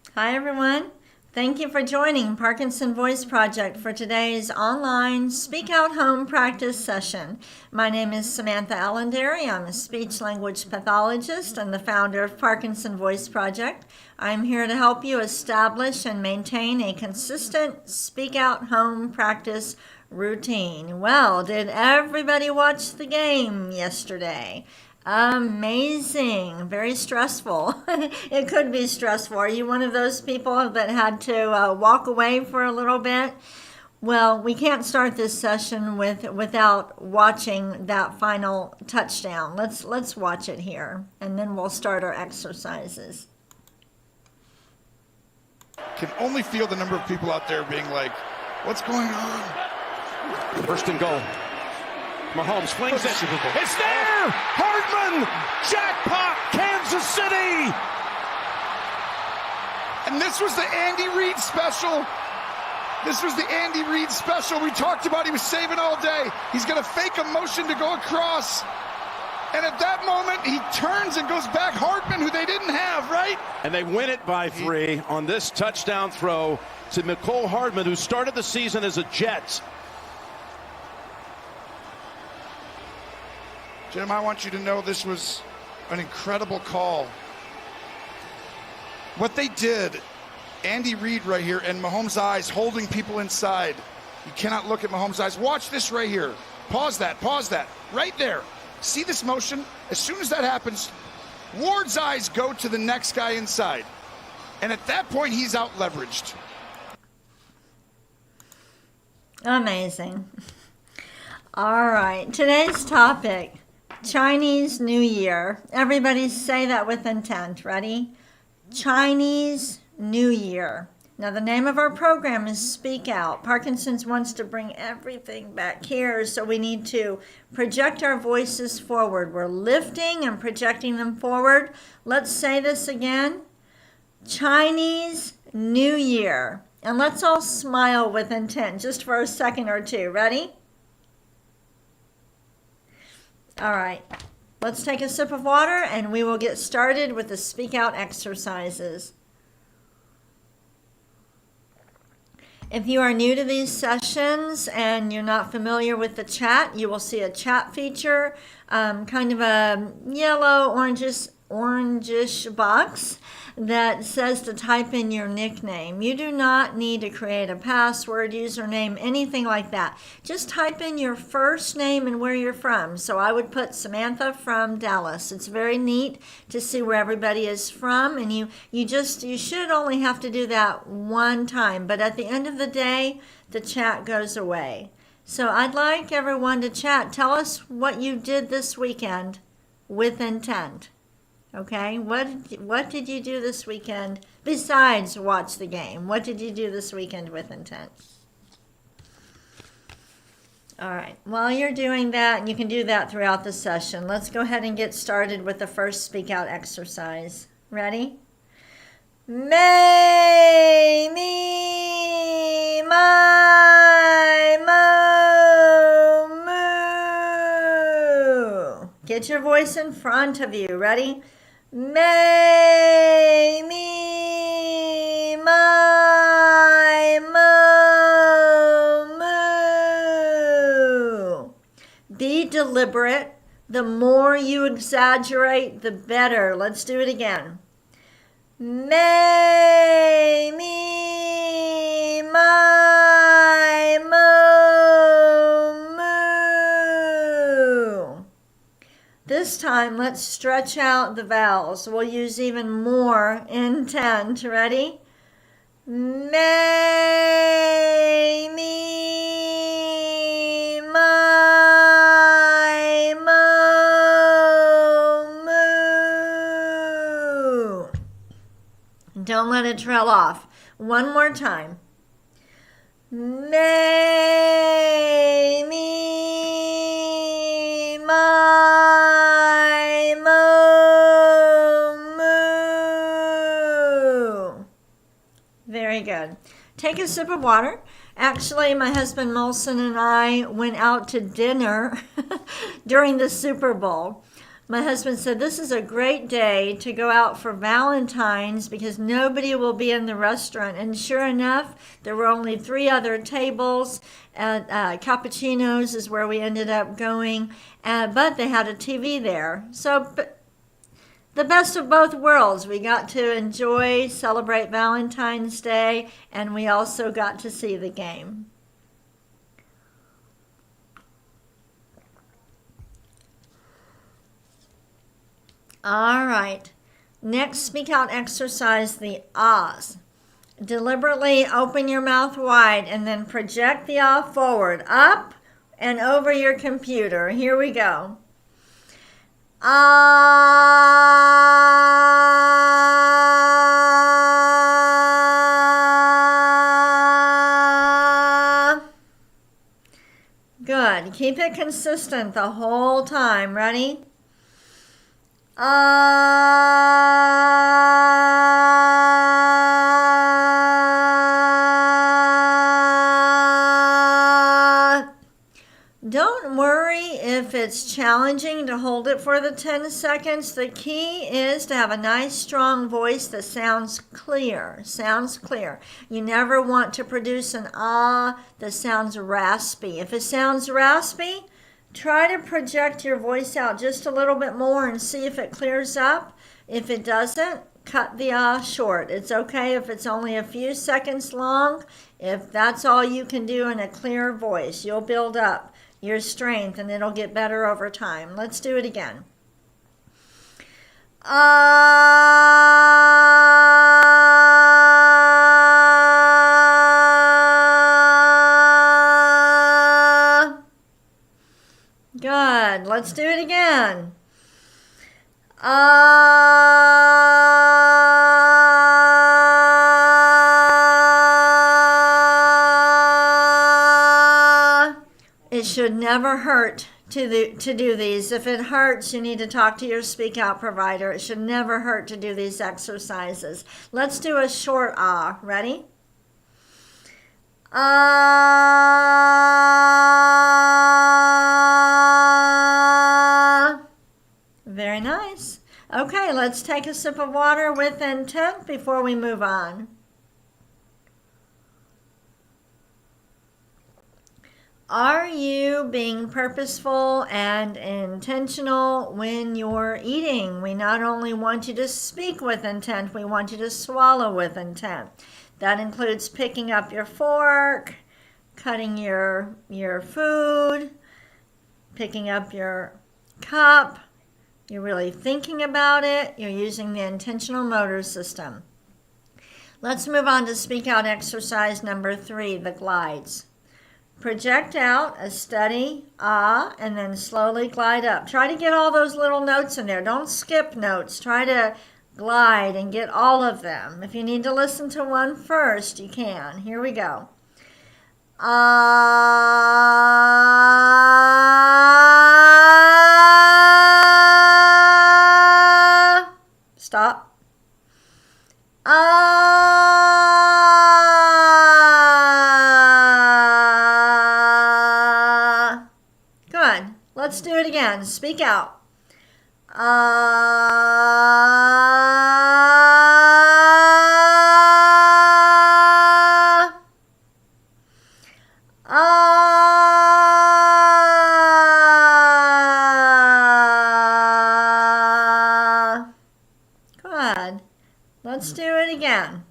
Hi, everyone. Thank you for joining Parkinson Voice Project for today's online Speak Out Home practice session. My name is Samantha Allenderry. I'm a speech language pathologist and the founder of Parkinson Voice Project. I'm here to help you establish and maintain a consistent Speak Out Home practice routine. Well, did everybody watch the game yesterday? Amazing. Very stressful. It could be stressful. Are you one of those people that had to walk away for a little bit? Well, we can't start this session without watching that final touchdown. Let's watch it here, and then we'll start our exercises. Can only feel the number of people out there being like, what's going on? First and goal. Mahomes flings it. It's there! Hardman! Jackpot! Kansas City! And this was the Andy Reid special. This was the Andy Reid special we talked about. He was saving all day. He's going to fake a motion to go across. And at that moment, he turns and goes back Hardman, who they didn't have, right? And they win it by 3 on this touchdown throw to Mecole Hardman, who started the season as a Jet. Jim, I want you to know this was an incredible call. What they did, Andy Reid right here, and Mahomes' eyes holding people inside. You cannot look at Mahomes' eyes. Watch this right here. Pause that, right there. See this motion? As soon as that happens, Ward's eyes go to the next guy inside. And at that point, he's out leveraged. Amazing. All right, today's topic. Chinese New Year. Everybody say that with intent. Ready? Chinese New Year. Now, the name of our program is Speak Out. Parkinson's wants to bring everything back here, so we need to project our voices forward. We're lifting and projecting them forward. Let's say this again. Chinese New Year. And let's all smile with intent just for a second or two. Ready? All right, let's take a sip of water and we will get started with the Speak Out exercises. If you are new to these sessions and you're not familiar with the chat, you will see a chat feature, kind of a yellow, orangish box that says to type in your nickname. You do not need to create a password, username, anything like that. Just type in your first name and where you're from. So I would put Samantha from Dallas. It's very neat to see where everybody is from, and you should only have to do that one time, but at the end of the day, the chat goes away. So I'd like everyone to chat. Tell us what you did this weekend with intent. Okay, what did you do this weekend besides watch the game? What did you do this weekend with intent? All right, while you're doing that, and you can do that throughout the session, let's go ahead and get started with the first Speak Out exercise. Ready? May, me, my, mo, moo. Get your voice in front of you. Ready? May, me, my, mo, moo. Be deliberate. The more you exaggerate, the better. Let's do it again. May, me, my, mo, moo. This time, let's stretch out the vowels. We'll use even more intent. Ready? May, me, my, mo, moo. Don't let it trail off. One more time. May, me, my, mo, moo. Very good. Take a sip of water. Actually, my husband Molson and I went out to dinner during the Super Bowl. My husband said, this is a great day to go out for Valentine's because nobody will be in the restaurant. And sure enough, there were only 3 other tables. At Cappuccino's is where we ended up going, but they had a TV there. So the best of both worlds. We got to enjoy, celebrate Valentine's Day, and we also got to see the game. All right. Next, speak out exercise, the ahs. Deliberately open your mouth wide and then project the ah forward, up and over your computer. Here we go. Ah. Good. Keep it consistent the whole time. Ready? Don't worry if it's challenging to hold it for the 10 seconds. The key is to have a nice strong voice that sounds clear. You never want to produce an ah that sounds raspy. If it sounds raspy, try to project your voice out just a little bit more and see if it clears up. If it doesn't, cut the ah short. It's okay if it's only a few seconds long. If that's all you can do in a clear voice, you'll build up your strength and it'll get better over time. Let's do it again. Good. Let's do it again. It should never hurt to do these. If it hurts, you need to talk to your speak out provider. It should never hurt to do these exercises. Let's do a short ah. Ready? Ah. Very nice. Okay, let's take a sip of water with intent before we move on. Are you being purposeful and intentional when you're eating? We not only want you to speak with intent, we want you to swallow with intent. That includes picking up your fork, cutting your food, picking up your cup. You're really thinking about it. You're using the intentional motor system. Let's move on to speak out exercise number 3, the glides. Project out a steady ah and then slowly glide up. Try to get all those little notes in there. Don't skip notes. Try to glide and get all of them. If you need to listen to one first, you can. Here we go. Ah. Stop. Ah. Good. Let's do it again. Speak out. Good. Let's do it again.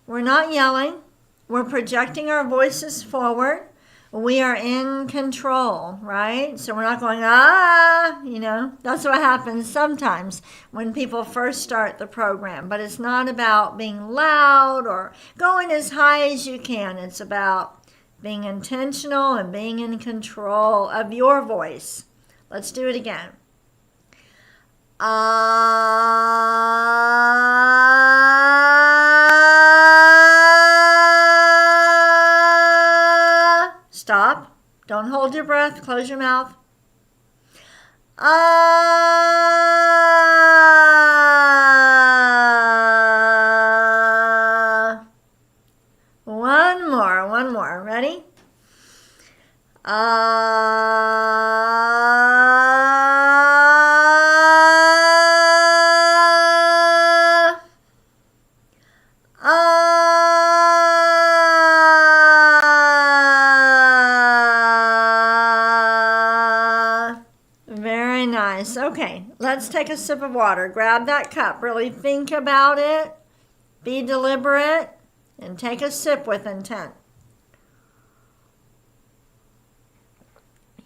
We're not yelling. We're projecting our voices forward. We are in control, right? So we're not going, ah, That's what happens sometimes when people first start the program. But it's not about being loud or going as high as you can. It's about being intentional and being in control of your voice. Let's do it again. Stop. Don't hold hold your breath, close your mouth. One more. Ready? Very nice. Okay, let's take a sip of water. Grab that cup. Really think about it. Be deliberate. And take a sip with intent.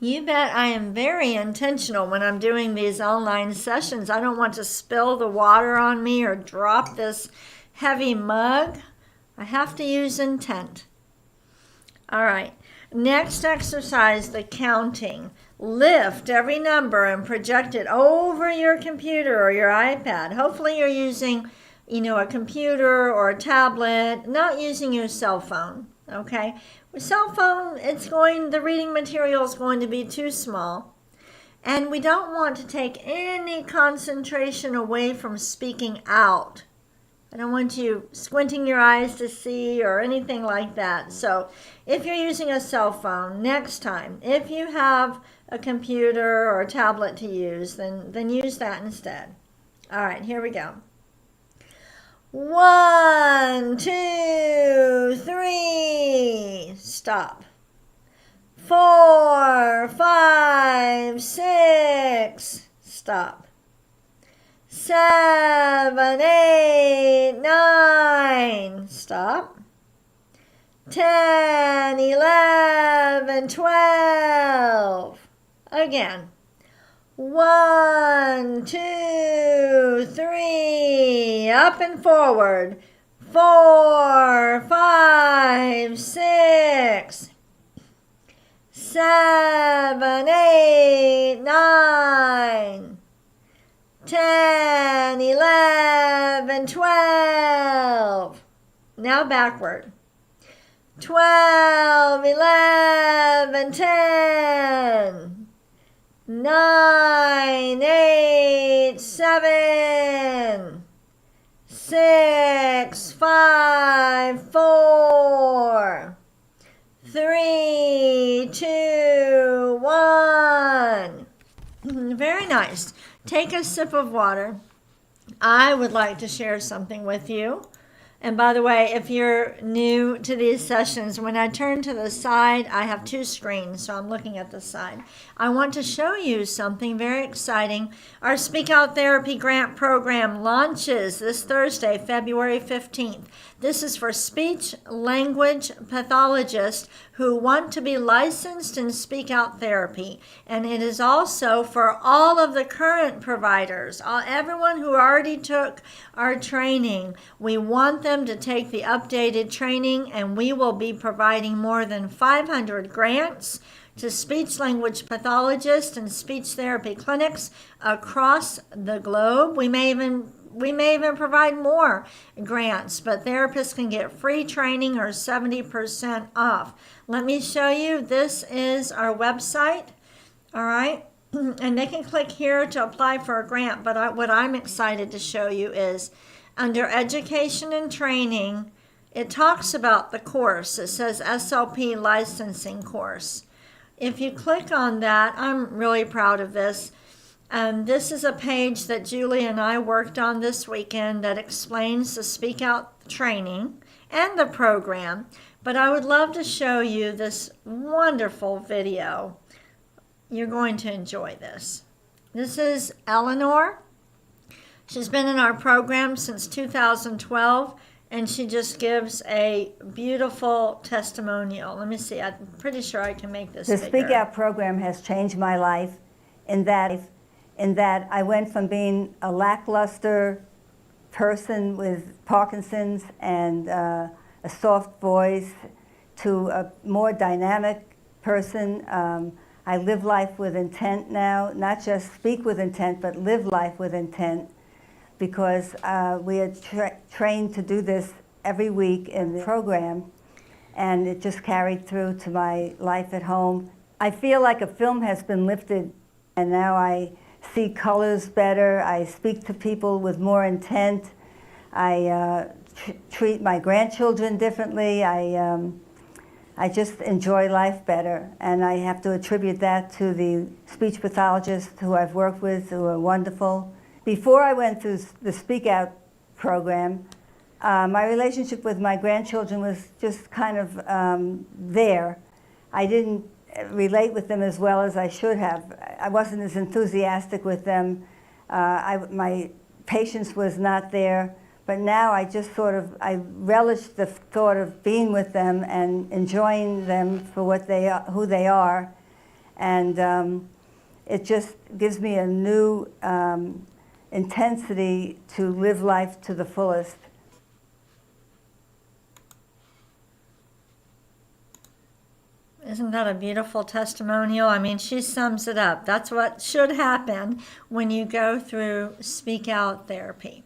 You bet I am very intentional when I'm doing these online sessions. I don't want to spill the water on me or drop this heavy mug. I have to use intent. All right. Next exercise, the counting. Lift every number and project it over your computer or your iPad. Hopefully you're using, a computer or a tablet, not using your cell phone, okay? With cell phone, the reading material is going to be too small. And we don't want to take any concentration away from speaking out. I don't want you squinting your eyes to see or anything like that. So if you're using a cell phone, next time, if you have a computer or a tablet to use, then use that instead. All right, here we go. 1, 2, 3. Stop. 4, 5, 6. Stop. 7, 8, 9. Stop. 10, 11, 12. Again. 1, 2, 3. Up and forward. 4, 5, 6. 7, 8, 9. 10, 11, 12. Now backward. 12, 11, 10. 9, 8, 7. 6, 5, 4. 3, 2, 1. Very nice. Take a sip of water. I would like to share something with you. And by the way, if you're new to these sessions, when I turn to the side, I have two screens, so I'm looking at the side. I want to show you something very exciting. Our Speak Out Therapy Grant Program launches this Thursday, February 15th. This is for speech language pathologists who want to be licensed in speak out therapy. And it is also for all of the current providers, everyone who already took our training. We want them to take the updated training, and we will be providing more than 500 grants to speech language pathologists and speech therapy clinics across the globe. We may even provide more grants, but therapists can get free training or 70% off. Let me show you. This is our website, all right? And they can click here to apply for a grant, but what I'm excited to show you is under Education and Training, it talks about the course. It says SLP Licensing Course. If you click on that, I'm really proud of this. This is a page that Julie and I worked on this weekend that explains the Speak Out training and the program. But I would love to show you this wonderful video. You're going to enjoy this. This is Eleanor. She's been in our program since 2012, and she just gives a beautiful testimonial. Let me see. I'm pretty sure I can make this The bigger. Speak Out program has changed my life in that I went from being a lackluster person with Parkinson's and a soft voice to a more dynamic person. I live life with intent now, not just speak with intent, but live life with intent, because we are trained to do this every week in the program, and it just carried through to my life at home I feel like a film has been lifted, and now I see colors better. I speak to people with more intent. I treat my grandchildren differently. I just enjoy life better, and I have to attribute that to the speech pathologists who I've worked with, who are wonderful. Before I went through the Speak Out program, my relationship with my grandchildren was just kind of there. I didn't relate with them as well as I should have. I wasn't as enthusiastic with them. My patience was not there. But now I just I relish the thought of being with them and enjoying them for what they are, who they are. And it just gives me a new intensity to live life to the fullest. Isn't that a beautiful testimonial? I mean, she sums it up. That's what should happen when you go through Speak Out therapy.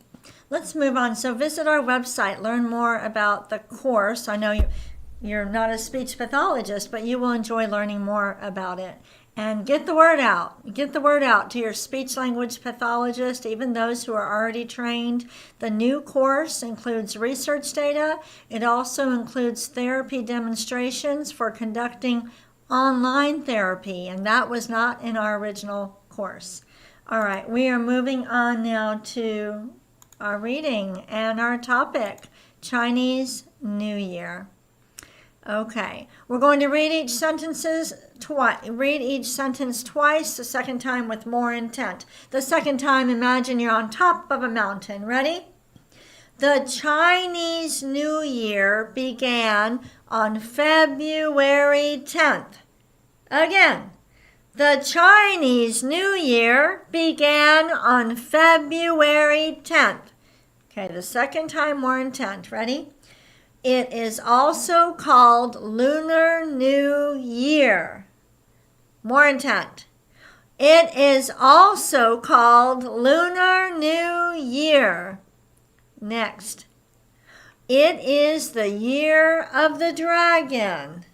Let's move on. So visit our website, learn more about the course. I know you're not a speech pathologist, but you will enjoy learning more about it. And get the word out. Get the word out to your speech language pathologist, even those who are already trained. The new course includes research data. It also includes therapy demonstrations for conducting online therapy, and that was not in our original course. All right, we are moving on now to our reading and our topic, Chinese New Year. Okay, we're going to read each sentence twice, the second time with more intent. The second time, imagine you're on top of a mountain. Ready? The Chinese New Year began on February 10th. Again, the Chinese New Year began on February 10th. Okay, the second time, more intent. Ready? It is also called Lunar New Year. More intent. It is also called Lunar New Year. Next. It is the year of the dragon.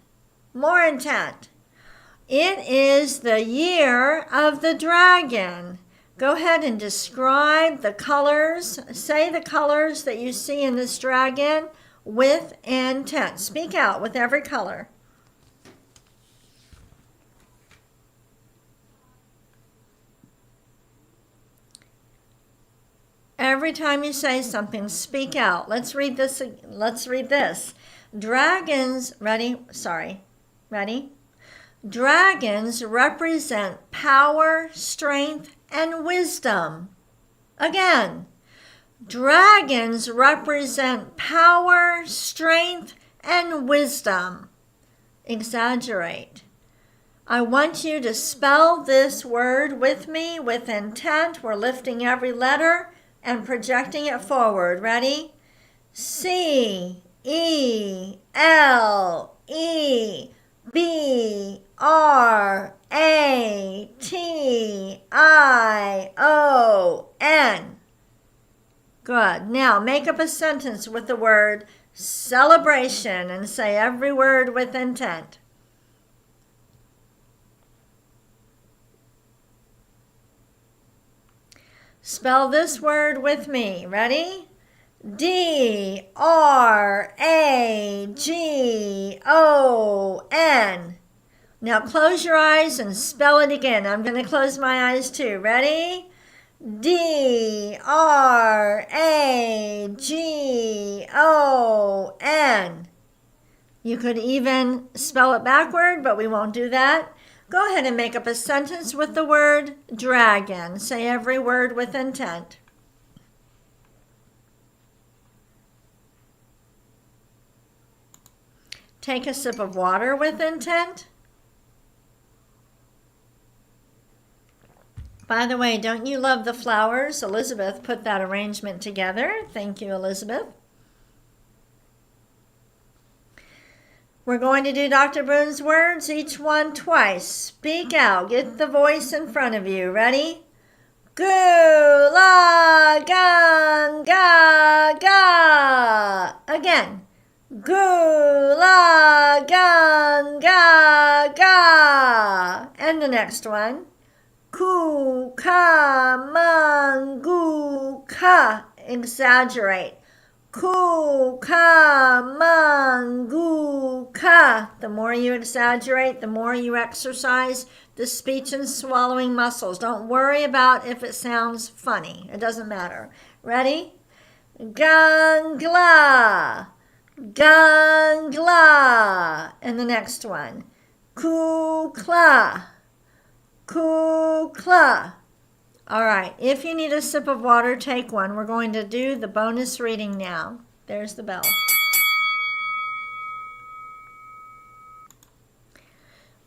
More intent. It is the year of the dragon. Go ahead and describe the colors. Say the colors that you see in this dragon with intent. Speak out with every color. Every time you say something, speak out. Let's read this. Dragons, ready? Dragons represent power, strength, and wisdom. Again, dragons represent power, strength, and wisdom. Exaggerate. I want you to spell this word with me with intent. We're lifting every letter and projecting it forward. Ready? CELEBRATION. Good. Now make up a sentence with the word celebration and say every word with intent. Spell this word with me. Ready? DRAGON. Now close your eyes and spell it again. I'm going to close my eyes too. Ready? DRAGON. You could even spell it backward, but we won't do that. Go ahead and make up a sentence with the word dragon. Say every word with intent. Take a sip of water with intent. By the way, don't you love the flowers? Elizabeth put that arrangement together. Thank you, Elizabeth. We're going to do Dr. Boone's words, each one twice. Speak out. Get the voice in front of you. Ready? Gu la gan ga ga. Again. Gu la gan ga ga. next one. Ku, ka, man, gu, ka. Exaggerate. Ku, ka, man, gu, ka. The more you exaggerate, the more you exercise the speech and swallowing muscles. Don't worry about if it sounds funny. It doesn't matter. Ready? Gangla, gangla. And the next one. Kukla, kukla. All right, if you need a sip of water, take one. We're going to do the bonus reading now. There's the bell.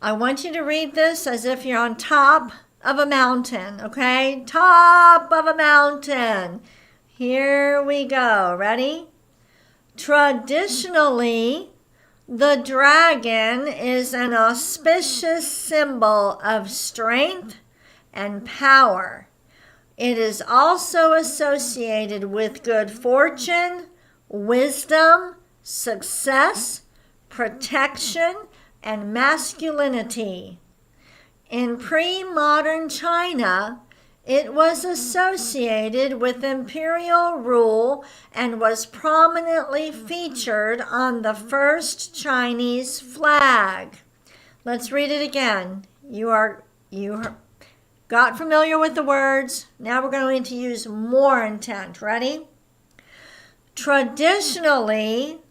I want you to read this as if you're on top of a mountain, okay? Top of a mountain. Here we go. Ready? Traditionally, the dragon is an auspicious symbol of strength and power. It is also associated with good fortune, wisdom, success, protection, and masculinity. In pre-modern China, it was associated with imperial rule and was prominently featured on the first Chinese flag. Let's read it again. You got familiar with the words. Now we're going to use more intent. Ready? Traditionally,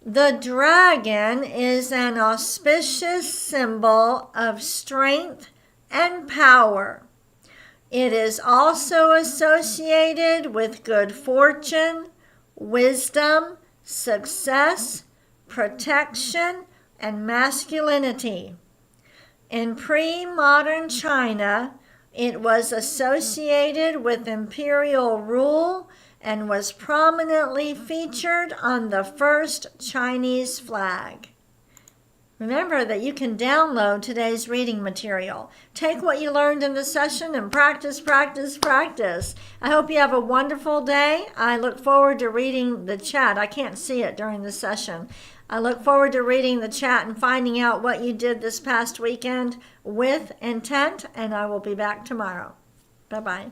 the dragon is an auspicious symbol of strength and power. It is also associated with good fortune, wisdom, success, protection, and masculinity. In pre-modern China, it was associated with imperial rule and was prominently featured on the first Chinese flag. Remember that you can download today's reading material. Take what you learned in the session and practice, practice, practice. I hope you have a wonderful day. I look forward to reading the chat. I can't see it during the session. I look forward to reading the chat and finding out what you did this past weekend with intent, and I will be back tomorrow. Bye-bye.